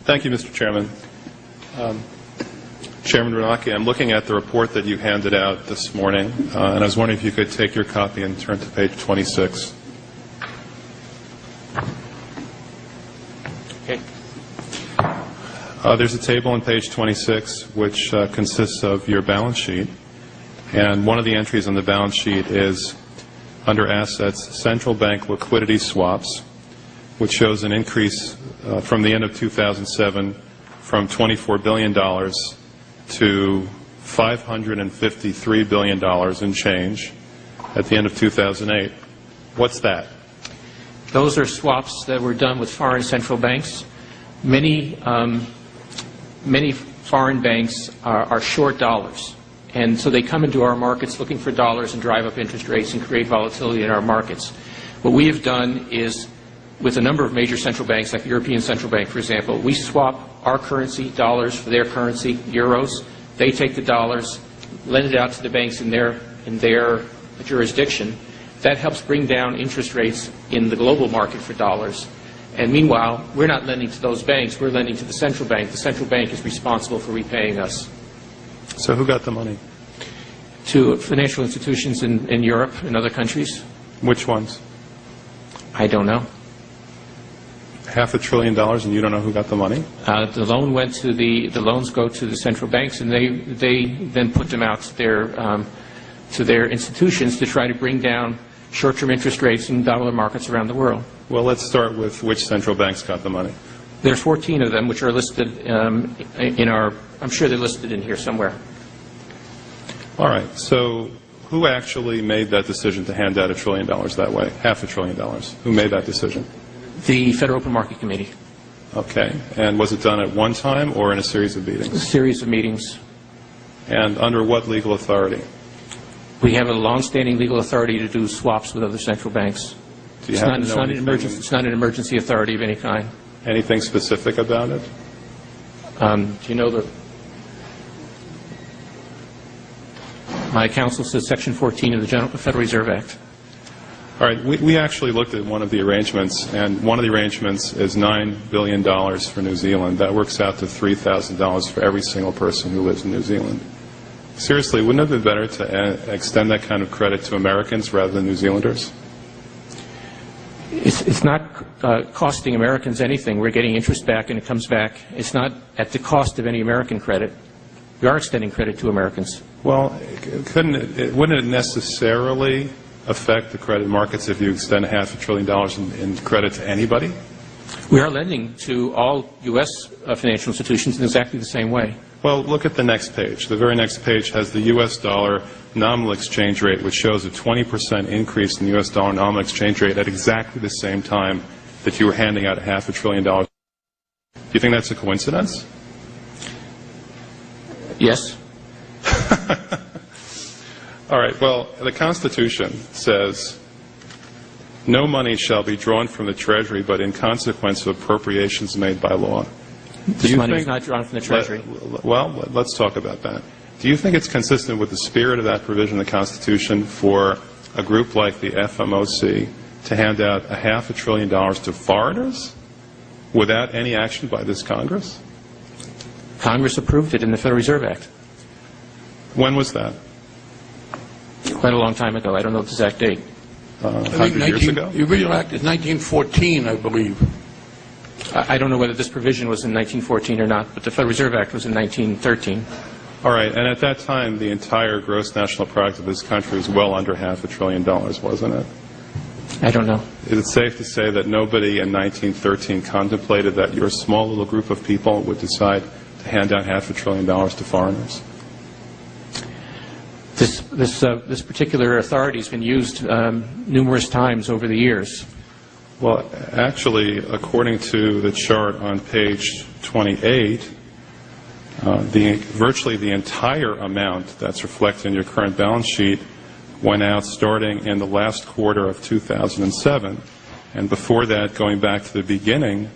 Thank you, Mr. Chairman. Chairman Ranaki, I'm looking at the report that you handed out this morning, and I was wondering if you could take your copy and turn to page 26. Okay. There's a table on page 26 which consists of your balance sheet, and one of the entries on the balance sheet is under assets, central bank liquidity swaps, which shows an increase from the end of 2007 from $24 billion to $553 billion in change at the end of 2008. What's that? Those are swaps that were done with foreign central banks. Many foreign banks are short dollars, and so they come into our markets looking for dollars and drive up interest rates and create volatility in our markets. What we have done is, with a number of major central banks, like the European Central Bank, for example, we swap our currency, dollars, for their currency, euros. They take the dollars, lend it out to the banks in their jurisdiction. That helps bring down interest rates in the global market for dollars. And meanwhile, we're not lending to those banks, we're lending to the central bank. The central bank is responsible for repaying us. So who got the money? To financial institutions in Europe and other countries. Which ones? I don't know. $500 billion, and you don't know who got the money? The loans go to the central banks, and they then put them out to their institutions to try to bring down short-term interest rates in dollar markets around the world. Well, let's start with which central banks got the money. There's 14 of them, which are listed in our. I'm sure they're listed in here somewhere. All right. So who actually made that decision to hand out $1 trillion that way? $500 billion. Who made that decision? The Federal Open Market Committee. Okay. And was it done at one time or in a series of meetings? A series of meetings. And under what legal authority? We have a long-standing legal authority to do swaps with other central banks. Do you have to know It's not an emergency authority of any kind. Anything specific about it? Do you know my counsel says Section 14 of the Federal Reserve Act. All right. We actually looked at one of the arrangements, and one of the arrangements is $9 billion for New Zealand. That works out to $3,000 for every single person who lives in New Zealand. Seriously, wouldn't it have been better to extend that kind of credit to Americans rather than New Zealanders? It's not costing Americans anything. We're getting interest back, and it comes back. It's not at the cost of any American credit. We are extending credit to Americans. Well, wouldn't it necessarily affect the credit markets if you extend $500 billion in credit to anybody? We are lending to all U.S. Financial institutions in exactly the same way. Well, look at the next page. The very next page has the U.S. dollar nominal exchange rate, which shows a 20% increase in the U.S. dollar nominal exchange rate at exactly the same time that you were handing out $500 billion. Do you think that's a coincidence? Yes. All right. Well, the Constitution says no money shall be drawn from the Treasury but in consequence of appropriations made by law. This money is not drawn from the Treasury. Well, let's talk about that. Do you think it's consistent with the spirit of that provision in the Constitution for a group like the FMOC to hand out $500 billion to foreigners without any action by this Congress? Congress approved it in the Federal Reserve Act. When was that? Quite a long time ago. I don't know the exact date. 100 years ago? The original act is 1914, I believe. I don't know whether this provision was in 1914 or not, but the Federal Reserve Act was in 1913. All right. And at that time, the entire gross national product of this country was well under $500 billion, wasn't it? I don't know. Is it safe to say that nobody in 1913 contemplated that your small little group of people would decide to hand out $500 billion to foreigners? This particular authority has been used numerous times over the years. Well, actually, according to the chart on page 28, virtually the entire amount that's reflected in your current balance sheet went out starting in the last quarter of 2007. And before that, going back to the beginning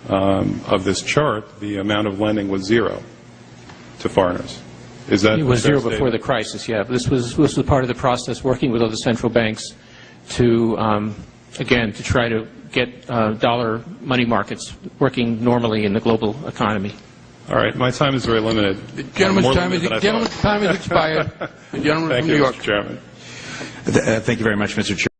of this chart, the amount of lending was zero to foreigners. Is that it was zero before the crisis, yeah. This was part of the process, working with other central banks to, again, to try to get dollar money markets working normally in the global economy. All right, my time is very limited. The gentleman's More time limited is than I thought. expired. The gentleman Thank from New you, York. Mr. Chairman. Thank you very much, Mr. Chairman.